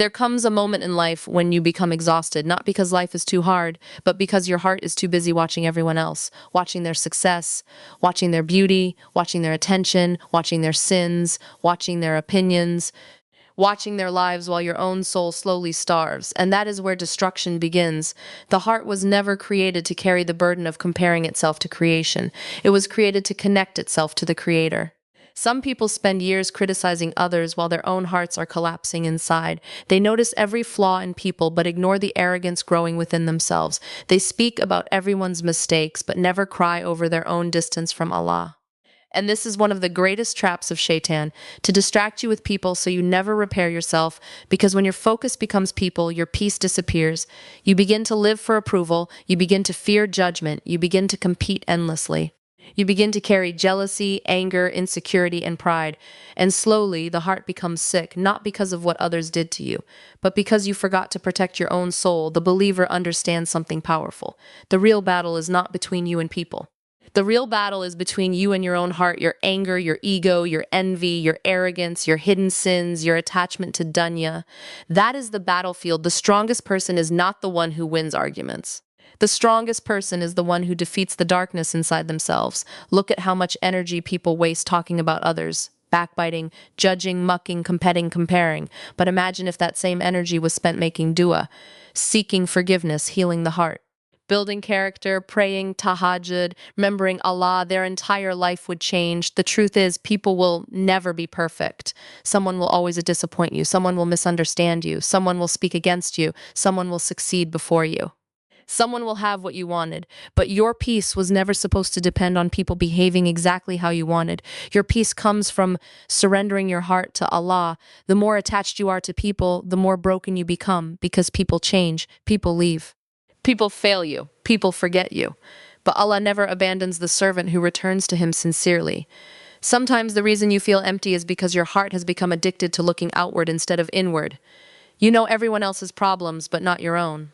There comes a moment in life when you become exhausted, not because life is too hard, but because your heart is too busy watching everyone else, watching their success, watching their beauty, watching their attention, watching their sins, watching their opinions, watching their lives while your own soul slowly starves. And that is where destruction begins. The heart was never created to carry the burden of comparing itself to creation. It was created to connect itself to the Creator. Some people spend years criticizing others while their own hearts are collapsing inside. They notice every flaw in people but ignore the arrogance growing within themselves. They speak about everyone's mistakes but never cry over their own distance from Allah. And this is one of the greatest traps of Shaitan, to distract you with people so you never repair yourself, because when your focus becomes people, your peace disappears. You begin to live for approval, you begin to fear judgment, you begin to compete endlessly. You begin to carry jealousy, anger, insecurity, and pride. And slowly, the heart becomes sick, not because of what others did to you, but because you forgot to protect your own soul. The believer understands something powerful. The real battle is not between you and people. The real battle is between you and your own heart, your anger, your ego, your envy, your arrogance, your hidden sins, your attachment to dunya. That is the battlefield. The strongest person is not the one who wins arguments. The strongest person is the one who defeats the darkness inside themselves. Look at how much energy people waste talking about others, backbiting, judging, mucking, competing, comparing. But imagine if that same energy was spent making dua, seeking forgiveness, healing the heart, building character, praying, tahajjud, remembering Allah. Their entire life would change. The truth is, people will never be perfect. Someone will always disappoint you. Someone will misunderstand you. Someone will speak against you. Someone will succeed before you. Someone will have what you wanted, but your peace was never supposed to depend on people behaving exactly how you wanted. Your peace comes from surrendering your heart to Allah. The more attached you are to people, the more broken you become, because people change, people leave. People fail you, people forget you. But Allah never abandons the servant who returns to Him sincerely. Sometimes the reason you feel empty is because your heart has become addicted to looking outward instead of inward. You know everyone else's problems, but not your own.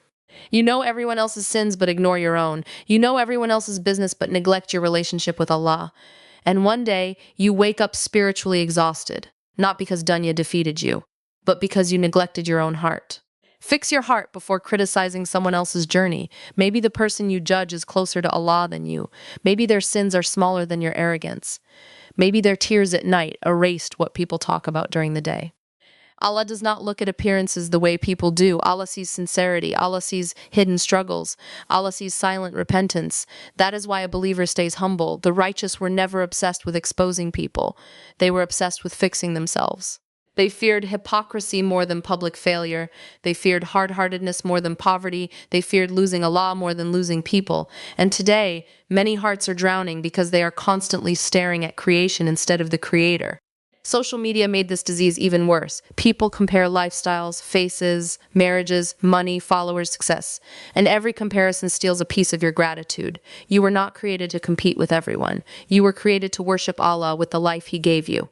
You know everyone else's sins but ignore your own. You know everyone else's business but neglect your relationship with Allah. And one day, you wake up spiritually exhausted, not because dunya defeated you, but because you neglected your own heart. Fix your heart before criticizing someone else's journey. Maybe the person you judge is closer to Allah than you. Maybe their sins are smaller than your arrogance. Maybe their tears at night erased what people talk about during the day. Allah does not look at appearances the way people do. Allah sees sincerity. Allah sees hidden struggles. Allah sees silent repentance. That is why a believer stays humble. The righteous were never obsessed with exposing people. They were obsessed with fixing themselves. They feared hypocrisy more than public failure. They feared hard-heartedness more than poverty. They feared losing Allah more than losing people. And today, many hearts are drowning because they are constantly staring at creation instead of the Creator. Social media made this disease even worse. People compare lifestyles, faces, marriages, money, followers, success. And every comparison steals a piece of your gratitude. You were not created to compete with everyone. You were created to worship Allah with the life He gave you.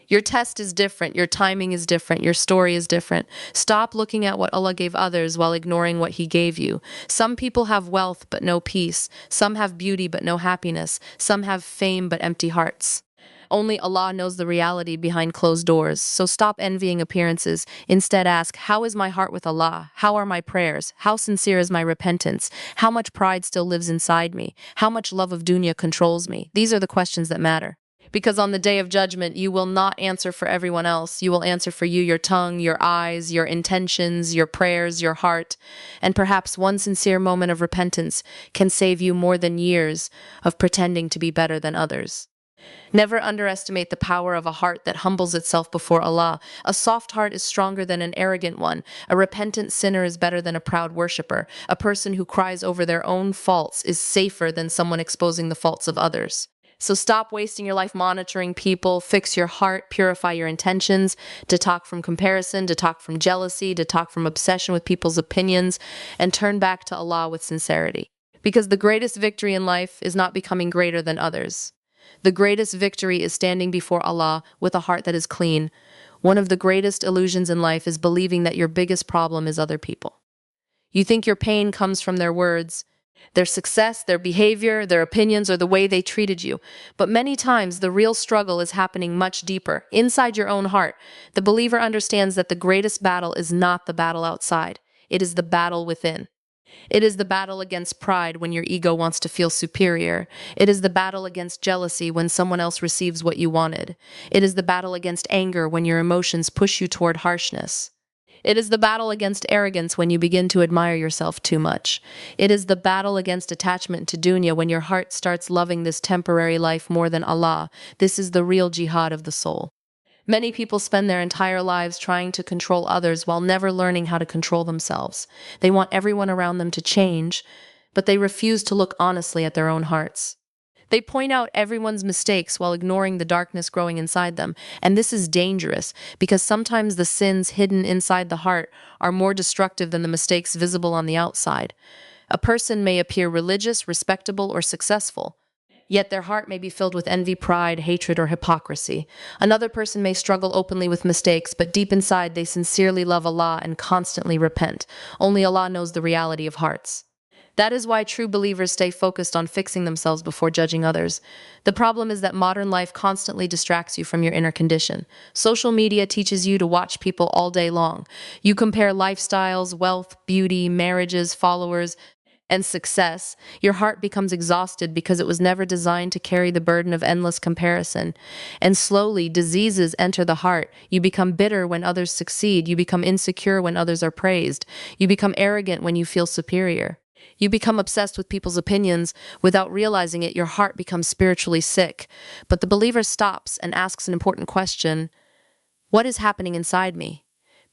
Your test is different, your timing is different, your story is different. Stop looking at what Allah gave others while ignoring what He gave you. Some people have wealth but no peace. Some have beauty but no happiness. Some have fame but empty hearts. Only Allah knows the reality behind closed doors, so stop envying appearances. Instead ask, how is my heart with Allah? How are my prayers? How sincere is my repentance? How much pride still lives inside me? How much love of dunya controls me? These are the questions that matter. Because on the day of judgment, you will not answer for everyone else. You will answer for you, your tongue, your eyes, your intentions, your prayers, your heart. And perhaps one sincere moment of repentance can save you more than years of pretending to be better than others. Never underestimate the power of a heart that humbles itself before Allah. A soft heart is stronger than an arrogant one. A repentant sinner is better than a proud worshiper. A person who cries over their own faults is safer than someone exposing the faults of others. So stop wasting your life monitoring people. Fix your heart, purify your intentions, detox from comparison, detox from jealousy, detox from obsession with people's opinions, and turn back to Allah with sincerity. Because the greatest victory in life is not becoming greater than others. The greatest victory is standing before Allah with a heart that is clean. One of the greatest illusions in life is believing that your biggest problem is other people. You think your pain comes from their words. Their success, their behavior, their opinions, or the way they treated you. But many times, the real struggle is happening much deeper, inside your own heart. The believer understands that the greatest battle is not the battle outside, it is the battle within. It is the battle against pride when your ego wants to feel superior. It is the battle against jealousy when someone else receives what you wanted. It is the battle against anger when your emotions push you toward harshness. It is the battle against arrogance when you begin to admire yourself too much. It is the battle against attachment to dunya when your heart starts loving this temporary life more than Allah. This is the real jihad of the soul. Many people spend their entire lives trying to control others while never learning how to control themselves. They want everyone around them to change, but they refuse to look honestly at their own hearts. They point out everyone's mistakes while ignoring the darkness growing inside them, and this is dangerous because sometimes the sins hidden inside the heart are more destructive than the mistakes visible on the outside. A person may appear religious, respectable, or successful, yet their heart may be filled with envy, pride, hatred, or hypocrisy. Another person may struggle openly with mistakes, but deep inside they sincerely love Allah and constantly repent. Only Allah knows the reality of hearts. That is why true believers stay focused on fixing themselves before judging others. The problem is that modern life constantly distracts you from your inner condition. Social media teaches you to watch people all day long. You compare lifestyles, wealth, beauty, marriages, followers, and success. Your heart becomes exhausted because it was never designed to carry the burden of endless comparison. And slowly, diseases enter the heart. You become bitter when others succeed. You become insecure when others are praised. You become arrogant when you feel superior. You become obsessed with people's opinions. Without realizing it, your heart becomes spiritually sick. But the believer stops and asks an important question: what is happening inside me?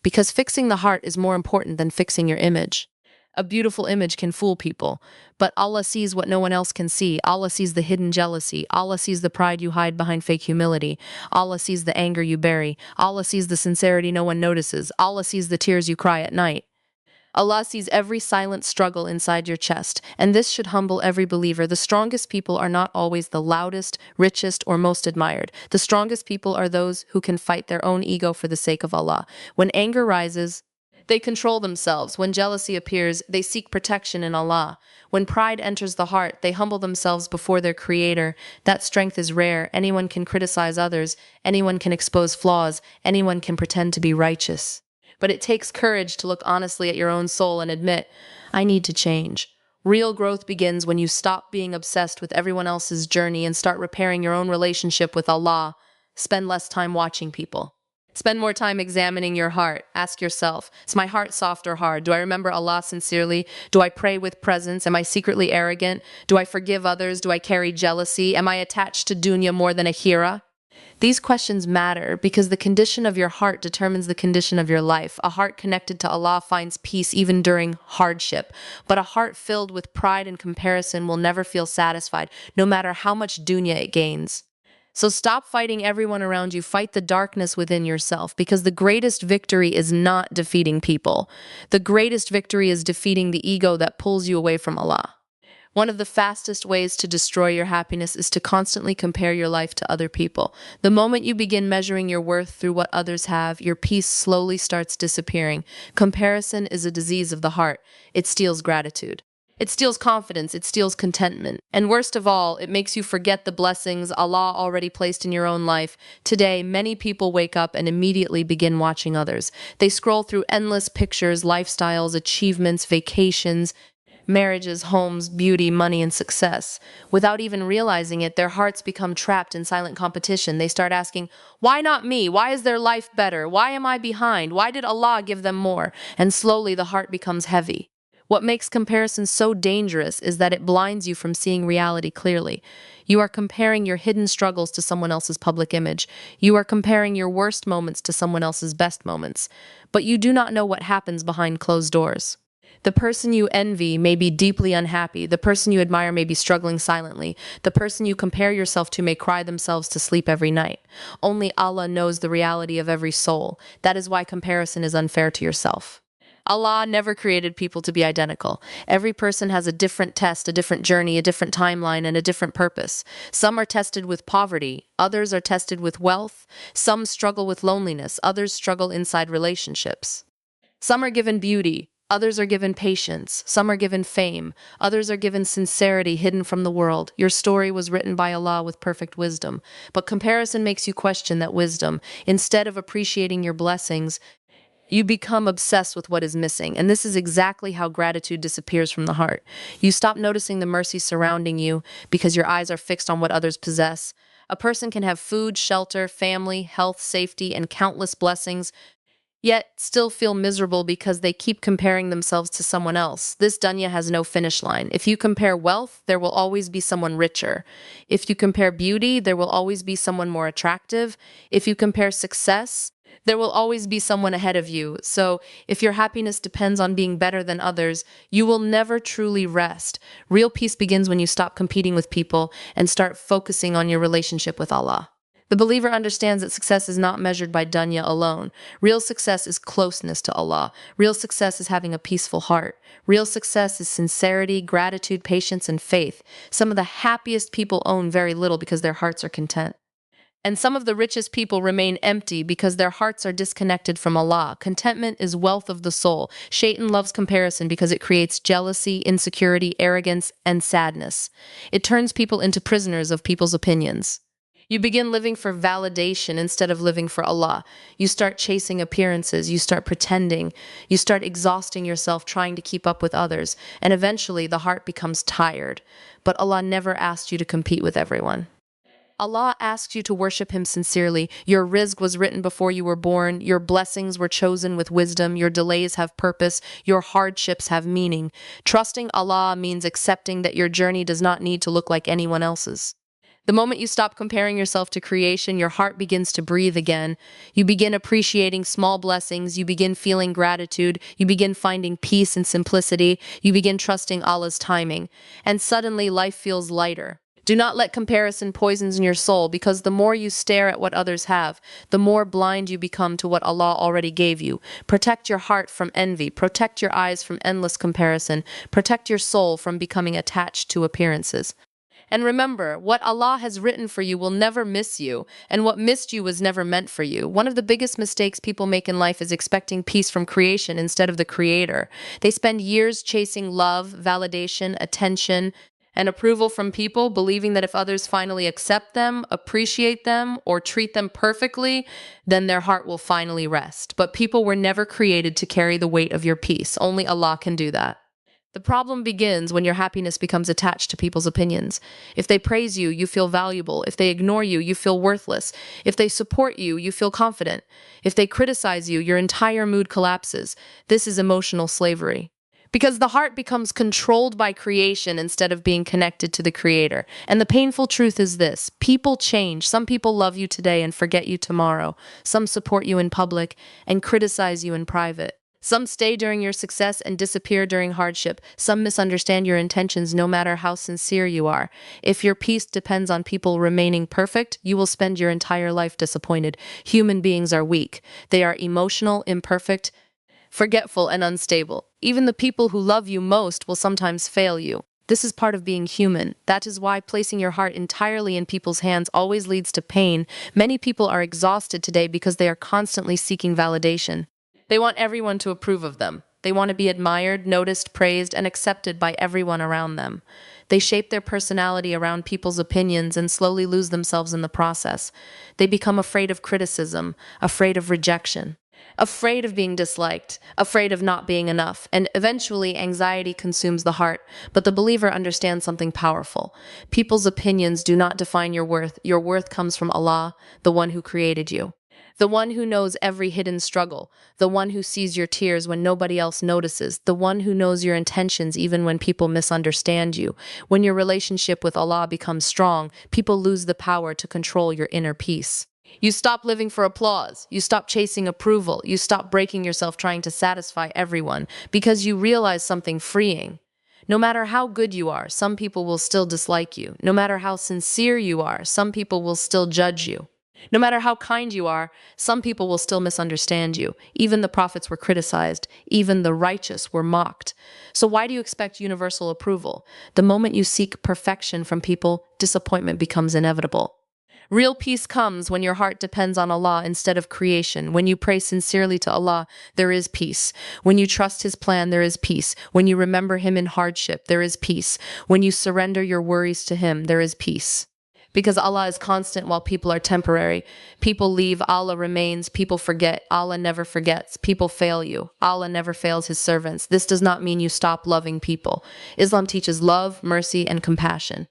Because fixing the heart is more important than fixing your image. A beautiful image can fool people, but Allah sees what no one else can see. Allah sees the hidden jealousy. Allah sees the pride you hide behind fake humility. Allah sees the anger you bury. Allah sees the sincerity no one notices. Allah sees the tears you cry at night. Allah sees every silent struggle inside your chest, and this should humble every believer. The strongest people are not always the loudest, richest, or most admired. The strongest people are those who can fight their own ego for the sake of Allah. When anger rises, they control themselves. When jealousy appears, they seek protection in Allah. When pride enters the heart, they humble themselves before their Creator. That strength is rare. Anyone can criticize others. Anyone can expose flaws. Anyone can pretend to be righteous. But it takes courage to look honestly at your own soul and admit, I need to change. Real growth begins when you stop being obsessed with everyone else's journey and start repairing your own relationship with Allah. Spend less time watching people. Spend more time examining your heart. Ask yourself, is my heart soft or hard? Do I remember Allah sincerely? Do I pray with presence? Am I secretly arrogant? Do I forgive others? Do I carry jealousy? Am I attached to dunya more than akhirah? These questions matter because the condition of your heart determines the condition of your life. A heart connected to Allah finds peace even during hardship, but a heart filled with pride and comparison will never feel satisfied, no matter how much dunya it gains. So stop fighting everyone around you. Fight the darkness within yourself, because the greatest victory is not defeating people. The greatest victory is defeating the ego that pulls you away from Allah. One of the fastest ways to destroy your happiness is to constantly compare your life to other people. The moment you begin measuring your worth through what others have, your peace slowly starts disappearing. Comparison is a disease of the heart. It steals gratitude. It steals confidence, it steals contentment. And worst of all, it makes you forget the blessings Allah already placed in your own life. Today, many people wake up and immediately begin watching others. They scroll through endless pictures, lifestyles, achievements, vacations, marriages, homes, beauty, money, and success. Without even realizing it, their hearts become trapped in silent competition. They start asking, why not me? Why is their life better? Why am I behind? Why did Allah give them more? And slowly the heart becomes heavy. What makes comparison so dangerous is that it blinds you from seeing reality clearly. You are comparing your hidden struggles to someone else's public image. You are comparing your worst moments to someone else's best moments. But you do not know what happens behind closed doors. The person you envy may be deeply unhappy. The person you admire may be struggling silently. The person you compare yourself to may cry themselves to sleep every night. Only Allah knows the reality of every soul. That is why comparison is unfair to yourself. Allah never created people to be identical. Every person has a different test, a different journey, a different timeline, and a different purpose. Some are tested with poverty. Others are tested with wealth. Some struggle with loneliness. Others struggle inside relationships. Some are given beauty. Others are given patience. Some are given fame. Others are given sincerity hidden from the world. Your story was written by Allah with perfect wisdom. But comparison makes you question that wisdom. Instead of appreciating your blessings, you become obsessed with what is missing. And this is exactly how gratitude disappears from the heart. You stop noticing the mercy surrounding you because your eyes are fixed on what others possess. A person can have food, shelter, family, health, safety, and countless blessings, yet still feel miserable because they keep comparing themselves to someone else. This dunya has no finish line. If you compare wealth, there will always be someone richer. If you compare beauty, there will always be someone more attractive. If you compare success, there will always be someone ahead of you. So, if your happiness depends on being better than others, you will never truly rest. Real peace begins when you stop competing with people and start focusing on your relationship with Allah. The believer understands that success is not measured by dunya alone. Real success is closeness to Allah. Real success is having a peaceful heart. Real success is sincerity, gratitude, patience, and faith. Some of the happiest people own very little because their hearts are content. And some of the richest people remain empty because their hearts are disconnected from Allah. Contentment is wealth of the soul. Shaitan loves comparison because it creates jealousy, insecurity, arrogance, and sadness. It turns people into prisoners of people's opinions. You begin living for validation instead of living for Allah. You start chasing appearances, you start pretending, you start exhausting yourself trying to keep up with others, and eventually the heart becomes tired. But Allah never asked you to compete with everyone. Allah asked you to worship Him sincerely. Your rizq was written before you were born. Your blessings were chosen with wisdom. Your delays have purpose. Your hardships have meaning. Trusting Allah means accepting that your journey does not need to look like anyone else's. The moment you stop comparing yourself to creation, your heart begins to breathe again. You begin appreciating small blessings. You begin feeling gratitude. You begin finding peace and simplicity. You begin trusting Allah's timing. And suddenly life feels lighter. Do not let comparison poison your soul, because the more you stare at what others have, the more blind you become to what Allah already gave you. Protect your heart from envy. Protect your eyes from endless comparison. Protect your soul from becoming attached to appearances. And remember, what Allah has written for you will never miss you, and what missed you was never meant for you. One of the biggest mistakes people make in life is expecting peace from creation instead of the Creator. They spend years chasing love, validation, attention, and approval from people, believing that if others finally accept them, appreciate them, or treat them perfectly, then their heart will finally rest. But people were never created to carry the weight of your peace. Only Allah can do that. The problem begins when your happiness becomes attached to people's opinions. If they praise you, you feel valuable. If they ignore you, you feel worthless. If they support you, you feel confident. If they criticize you, your entire mood collapses. This is emotional slavery. Because the heart becomes controlled by creation instead of being connected to the Creator. And the painful truth is this: people change. Some people love you today and forget you tomorrow. Some support you in public and criticize you in private. Some stay during your success and disappear during hardship. Some misunderstand your intentions no matter how sincere you are. If your peace depends on people remaining perfect, you will spend your entire life disappointed. Human beings are weak. They are emotional, imperfect, forgetful, and unstable. Even the people who love you most will sometimes fail you. This is part of being human. That is why placing your heart entirely in people's hands always leads to pain. Many people are exhausted today because they are constantly seeking validation. They want everyone to approve of them. They want to be admired, noticed, praised, and accepted by everyone around them. They shape their personality around people's opinions and slowly lose themselves in the process. They become afraid of criticism, afraid of rejection, afraid of being disliked, afraid of not being enough, and eventually anxiety consumes the heart. But the believer understands something powerful. People's opinions do not define your worth. Your worth comes from Allah, the one who created you. The one who knows every hidden struggle, the one who sees your tears when nobody else notices, the one who knows your intentions even when people misunderstand you. When your relationship with Allah becomes strong, people lose the power to control your inner peace. You stop living for applause. You stop chasing approval. You stop breaking yourself trying to satisfy everyone because you realize something freeing. No matter how good you are, some people will still dislike you. No matter how sincere you are, some people will still judge you. No matter how kind you are, some people will still misunderstand you. Even the prophets were criticized. Even the righteous were mocked. So why do you expect universal approval? The moment you seek perfection from people, disappointment becomes inevitable. Real peace comes when your heart depends on Allah instead of creation. When you pray sincerely to Allah, there is peace. When you trust His plan, there is peace. When you remember Him in hardship, there is peace. When you surrender your worries to Him, there is peace. Because Allah is constant while people are temporary. People leave, Allah remains. People forget, Allah never forgets. People fail you, Allah never fails His servants. This does not mean you stop loving people. Islam teaches love, mercy, and compassion.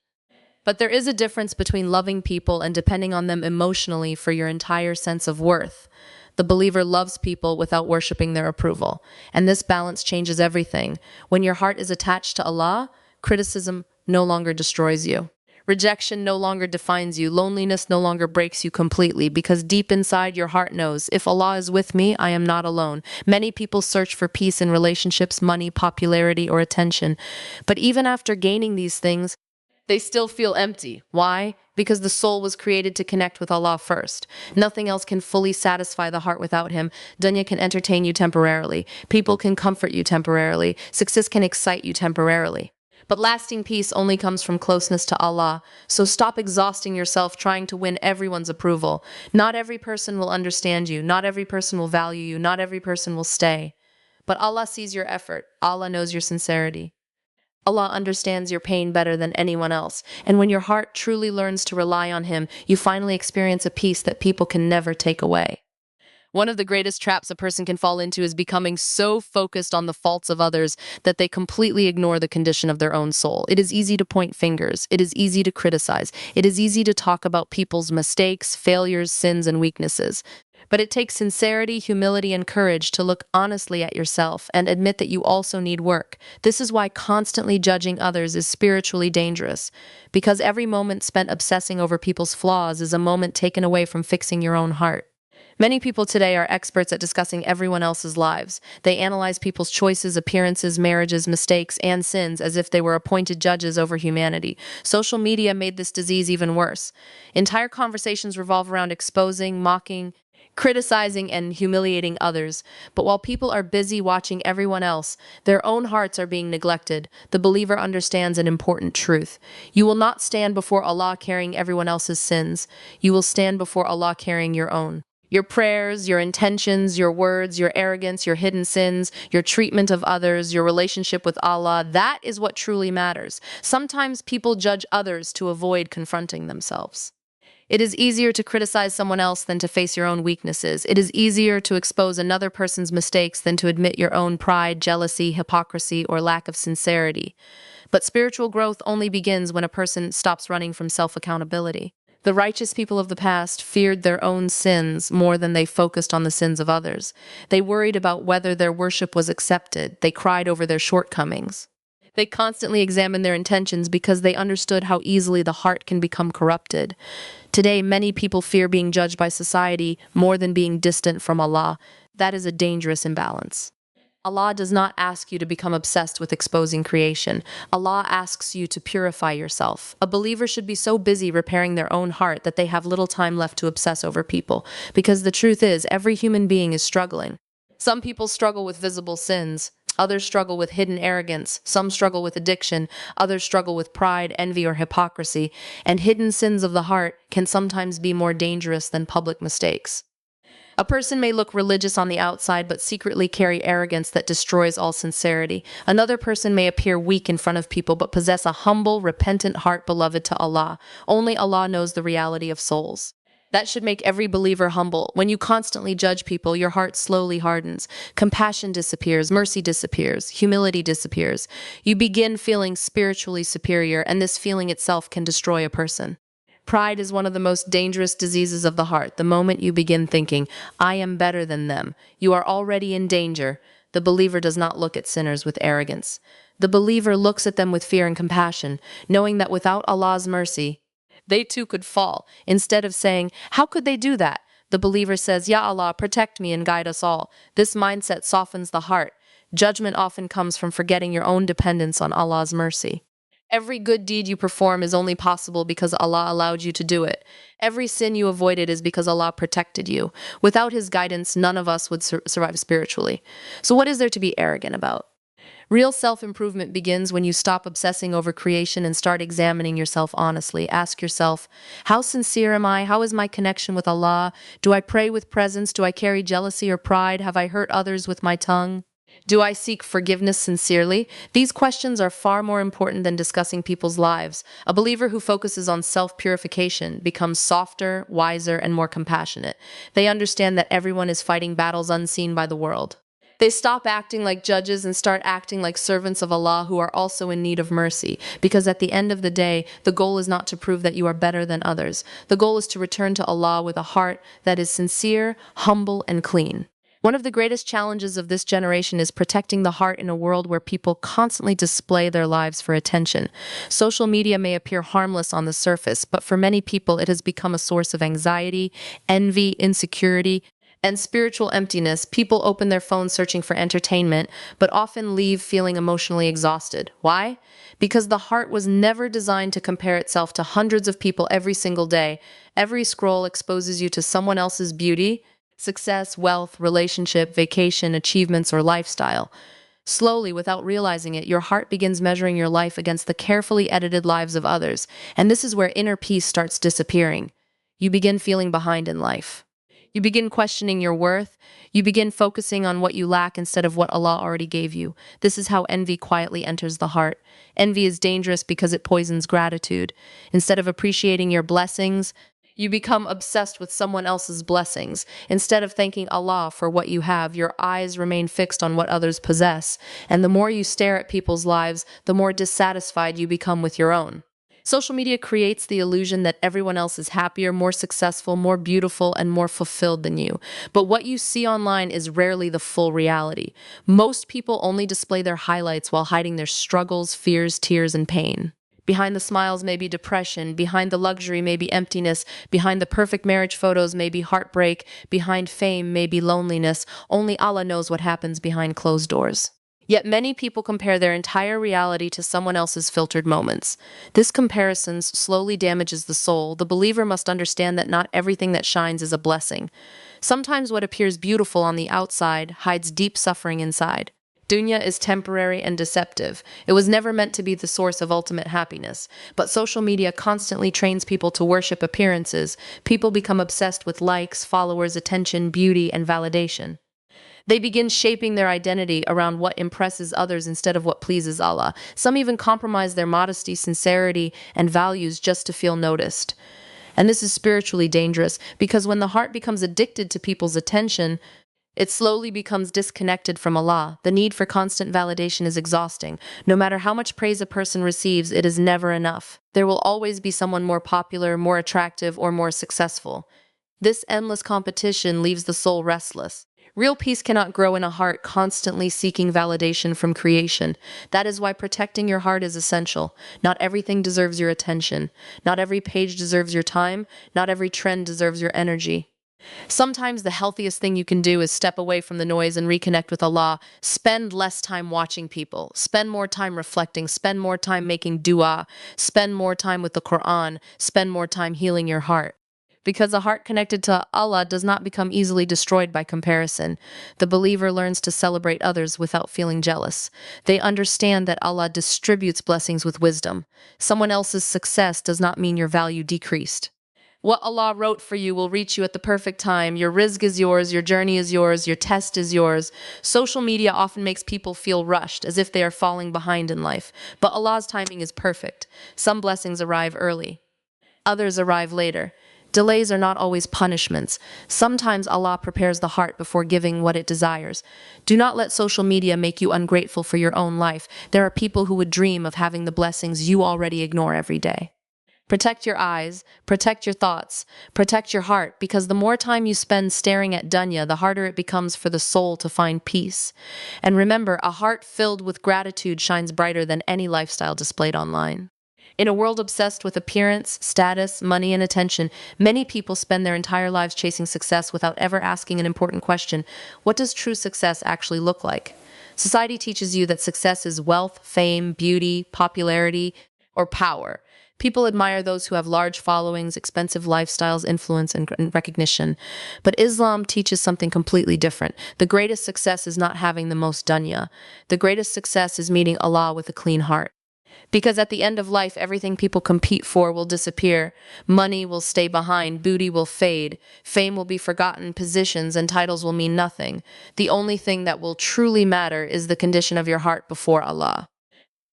But there is a difference between loving people and depending on them emotionally for your entire sense of worth. The believer loves people without worshiping their approval. And this balance changes everything. When your heart is attached to Allah, criticism no longer destroys you. Rejection no longer defines you. Loneliness no longer breaks you completely because deep inside your heart knows, if Allah is with me, I am not alone. Many people search for peace in relationships, money, popularity, or attention. But even after gaining these things, they still feel empty. Why? Because the soul was created to connect with Allah first. Nothing else can fully satisfy the heart without Him. Dunya can entertain you temporarily. People can comfort you temporarily. Success can excite you temporarily. But lasting peace only comes from closeness to Allah. So stop exhausting yourself trying to win everyone's approval. Not every person will understand you. Not every person will value you. Not every person will stay. But Allah sees your effort. Allah knows your sincerity. Allah understands your pain better than anyone else. And when your heart truly learns to rely on Him, you finally experience a peace that people can never take away. One of the greatest traps a person can fall into is becoming so focused on the faults of others that they completely ignore the condition of their own soul. It is easy to point fingers. It is easy to criticize. It is easy to talk about people's mistakes, failures, sins, and weaknesses. But it takes sincerity, humility, and courage to look honestly at yourself and admit that you also need work. This is why constantly judging others is spiritually dangerous, because every moment spent obsessing over people's flaws is a moment taken away from fixing your own heart. Many people today are experts at discussing everyone else's lives. They analyze people's choices, appearances, marriages, mistakes, and sins as if they were appointed judges over humanity. Social media made this disease even worse. Entire conversations revolve around exposing, mocking, criticizing, and humiliating others. But while people are busy watching everyone else, their own hearts are being neglected. The believer understands an important truth. You will not stand before Allah carrying everyone else's sins. You will stand before Allah carrying your own. Your prayers, your intentions, your words, your arrogance, your hidden sins, your treatment of others, your relationship with Allah, that is what truly matters. Sometimes people judge others to avoid confronting themselves. It is easier to criticize someone else than to face your own weaknesses. It is easier to expose another person's mistakes than to admit your own pride, jealousy, hypocrisy, or lack of sincerity. But spiritual growth only begins when a person stops running from self-accountability. The righteous people of the past feared their own sins more than they focused on the sins of others. They worried about whether their worship was accepted. They cried over their shortcomings. They constantly examined their intentions because they understood how easily the heart can become corrupted. Today, many people fear being judged by society more than being distant from Allah. That is a dangerous imbalance. Allah does not ask you to become obsessed with exposing creation. Allah asks you to purify yourself. A believer should be so busy repairing their own heart that they have little time left to obsess over people. Because the truth is, every human being is struggling. Some people struggle with visible sins. Others struggle with hidden arrogance. Some struggle with addiction. Others struggle with pride, envy, or hypocrisy. And hidden sins of the heart can sometimes be more dangerous than public mistakes. A person may look religious on the outside but secretly carry arrogance that destroys all sincerity. Another person may appear weak in front of people but possess a humble, repentant heart beloved to Allah. Only Allah knows the reality of souls. That should make every believer humble. When you constantly judge people, your heart slowly hardens. Compassion disappears, mercy disappears, humility disappears. You begin feeling spiritually superior, and this feeling itself can destroy a person. Pride is one of the most dangerous diseases of the heart. The moment you begin thinking, I am better than them, you are already in danger. The believer does not look at sinners with arrogance. The believer looks at them with fear and compassion, knowing that without Allah's mercy, they too could fall. Instead of saying, how could they do that? The believer says, Ya Allah, protect me and guide us all. This mindset softens the heart. Judgment often comes from forgetting your own dependence on Allah's mercy. Every good deed you perform is only possible because Allah allowed you to do it. Every sin you avoided is because Allah protected you. Without His guidance, none of us would survive spiritually. So what is there to be arrogant about? Real self-improvement begins when you stop obsessing over creation and start examining yourself honestly. Ask yourself, how sincere am I? How is my connection with Allah? Do I pray with presence? Do I carry jealousy or pride? Have I hurt others with my tongue? Do I seek forgiveness sincerely? These questions are far more important than discussing people's lives. A believer who focuses on self-purification becomes softer, wiser, and more compassionate. They understand that everyone is fighting battles unseen by the world. They stop acting like judges and start acting like servants of Allah who are also in need of mercy. Because at the end of the day, the goal is not to prove that you are better than others. The goal is to return to Allah with a heart that is sincere, humble, and clean. One of the greatest challenges of this generation is protecting the heart in a world where people constantly display their lives for attention. Social media may appear harmless on the surface, but for many people it has become a source of anxiety, envy, insecurity, and spiritual emptiness. People open their phones searching for entertainment, but often leave feeling emotionally exhausted. Why? Because the heart was never designed to compare itself to hundreds of people every single day. Every scroll exposes you to someone else's beauty, success, wealth, relationship, vacation, achievements, or lifestyle. Slowly, without realizing it, your heart begins measuring your life against the carefully edited lives of others, and this is where inner peace starts disappearing. You begin feeling behind in life. You begin questioning your worth. You begin focusing on what you lack instead of what Allah already gave you. This is how envy quietly enters the heart. Envy is dangerous because it poisons gratitude. Instead of appreciating your blessings, you become obsessed with someone else's blessings. Instead of thanking Allah for what you have, your eyes remain fixed on what others possess. And the more you stare at people's lives, the more dissatisfied you become with your own. Social media creates the illusion that everyone else is happier, more successful, more beautiful, and more fulfilled than you. But what you see online is rarely the full reality. Most people only display their highlights while hiding their struggles, fears, tears, and pain. Behind the smiles may be depression, behind the luxury may be emptiness, behind the perfect marriage photos may be heartbreak, behind fame may be loneliness. Only Allah knows what happens behind closed doors. Yet many people compare their entire reality to someone else's filtered moments. This comparison slowly damages the soul. The believer must understand that not everything that shines is a blessing. Sometimes what appears beautiful on the outside hides deep suffering inside. Dunya is temporary and deceptive. It was never meant to be the source of ultimate happiness. But social media constantly trains people to worship appearances. People become obsessed with likes, followers, attention, beauty, and validation. They begin shaping their identity around what impresses others instead of what pleases Allah. Some even compromise their modesty, sincerity, and values just to feel noticed. And this is spiritually dangerous because when the heart becomes addicted to people's attention, it slowly becomes disconnected from Allah. The need for constant validation is exhausting. No matter how much praise a person receives, it is never enough. There will always be someone more popular, more attractive, or more successful. This endless competition leaves the soul restless. Real peace cannot grow in a heart constantly seeking validation from creation. That is why protecting your heart is essential. Not everything deserves your attention. Not every page deserves your time. Not every trend deserves your energy. Sometimes the healthiest thing you can do is step away from the noise and reconnect with Allah. Spend less time watching people. Spend more time reflecting. Spend more time making dua. Spend more time with the Quran. Spend more time healing your heart. Because a heart connected to Allah does not become easily destroyed by comparison. The believer learns to celebrate others without feeling jealous. They understand that Allah distributes blessings with wisdom. Someone else's success does not mean your value decreased. What Allah wrote for you will reach you at the perfect time. Your rizq is yours, your journey is yours, your test is yours. Social media often makes people feel rushed, as if they are falling behind in life. But Allah's timing is perfect. Some blessings arrive early. Others arrive later. Delays are not always punishments. Sometimes Allah prepares the heart before giving what it desires. Do not let social media make you ungrateful for your own life. There are people who would dream of having the blessings you already ignore every day. Protect your eyes, protect your thoughts, protect your heart, because the more time you spend staring at dunya, the harder it becomes for the soul to find peace. And remember, a heart filled with gratitude shines brighter than any lifestyle displayed online. In a world obsessed with appearance, status, money, and attention, many people spend their entire lives chasing success without ever asking an important question: what does true success actually look like? Society teaches you that success is wealth, fame, beauty, popularity, or power. People admire those who have large followings, expensive lifestyles, influence, and recognition. But Islam teaches something completely different. The greatest success is not having the most dunya. The greatest success is meeting Allah with a clean heart. Because at the end of life, everything people compete for will disappear. Money will stay behind, booty will fade, fame will be forgotten, positions and titles will mean nothing. The only thing that will truly matter is the condition of your heart before Allah.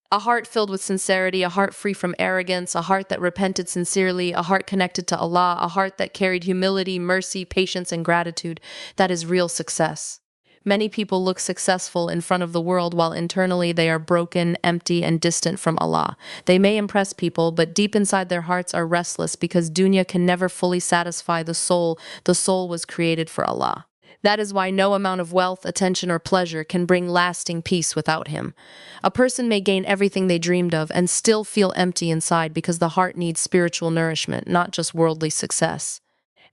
A heart filled with sincerity, a heart free from arrogance, a heart that repented sincerely, a heart connected to Allah, a heart that carried humility, mercy, patience, and gratitude. That is real success. Many people look successful in front of the world while internally they are broken, empty, and distant from Allah. They may impress people, but deep inside their hearts are restless because dunya can never fully satisfy the soul. The soul was created for Allah. That is why no amount of wealth, attention, or pleasure can bring lasting peace without him. A person may gain everything they dreamed of and still feel empty inside because the heart needs spiritual nourishment, not just worldly success.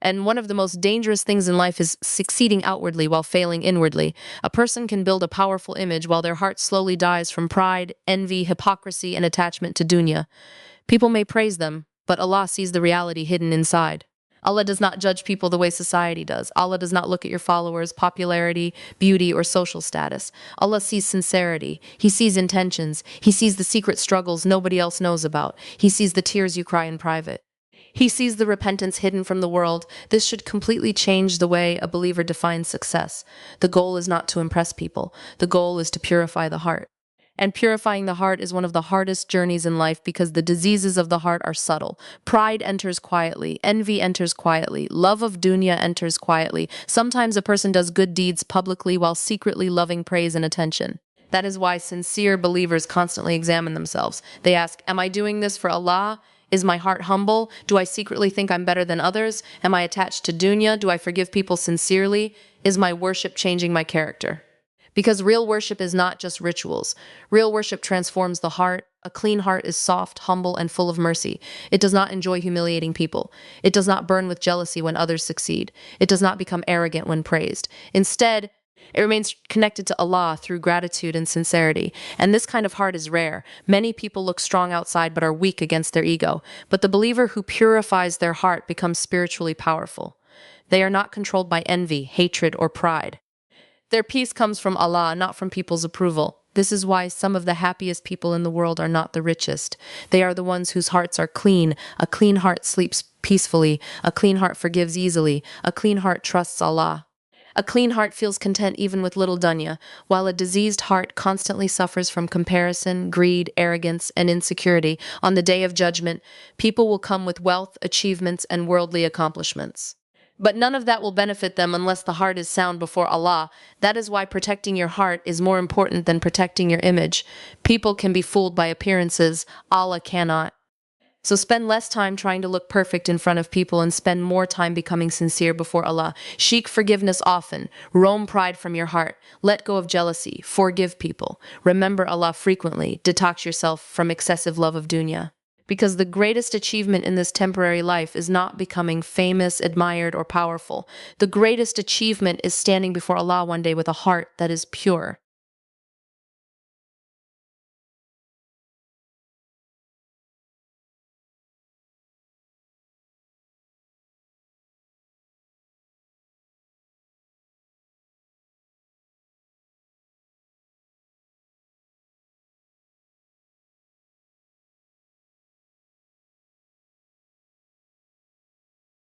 And one of the most dangerous things in life is succeeding outwardly while failing inwardly. A person can build a powerful image while their heart slowly dies from pride, envy, hypocrisy, and attachment to dunya. People may praise them, but Allah sees the reality hidden inside. Allah does not judge people the way society does. Allah does not look at your followers, popularity, beauty, or social status. Allah sees sincerity. He sees intentions. He sees the secret struggles nobody else knows about. He sees the tears you cry in private. He sees the repentance hidden from the world. This should completely change the way a believer defines success. The goal is not to impress people. The goal is to purify the heart. And purifying the heart is one of the hardest journeys in life because the diseases of the heart are subtle. Pride enters quietly, envy enters quietly, love of dunya enters quietly. Sometimes a person does good deeds publicly while secretly loving praise and attention. That is why sincere believers constantly examine themselves. They ask, am I doing this for Allah? Is my heart humble? Do I secretly think I'm better than others? Am I attached to dunya? Do I forgive people sincerely? Is my worship changing my character? Because real worship is not just rituals. Real worship transforms the heart. A clean heart is soft, humble, and full of mercy. It does not enjoy humiliating people. It does not burn with jealousy when others succeed. It does not become arrogant when praised. Instead, it remains connected to Allah through gratitude and sincerity. And this kind of heart is rare. Many people look strong outside but are weak against their ego. But the believer who purifies their heart becomes spiritually powerful. They are not controlled by envy, hatred, or pride. Their peace comes from Allah, not from people's approval. This is why some of the happiest people in the world are not the richest. They are the ones whose hearts are clean. A clean heart sleeps peacefully. A clean heart forgives easily. A clean heart trusts Allah. A clean heart feels content even with little dunya, while a diseased heart constantly suffers from comparison, greed, arrogance, and insecurity. On the day of judgment, people will come with wealth, achievements, and worldly accomplishments. But none of that will benefit them unless the heart is sound before Allah. That is why protecting your heart is more important than protecting your image. People can be fooled by appearances. Allah cannot. So spend less time trying to look perfect in front of people and spend more time becoming sincere before Allah. Seek forgiveness often. Roam pride from your heart. Let go of jealousy. Forgive people. Remember Allah frequently. Detox yourself from excessive love of dunya. Because the greatest achievement in this temporary life is not becoming famous, admired, or powerful. The greatest achievement is standing before Allah one day with a heart that is pure.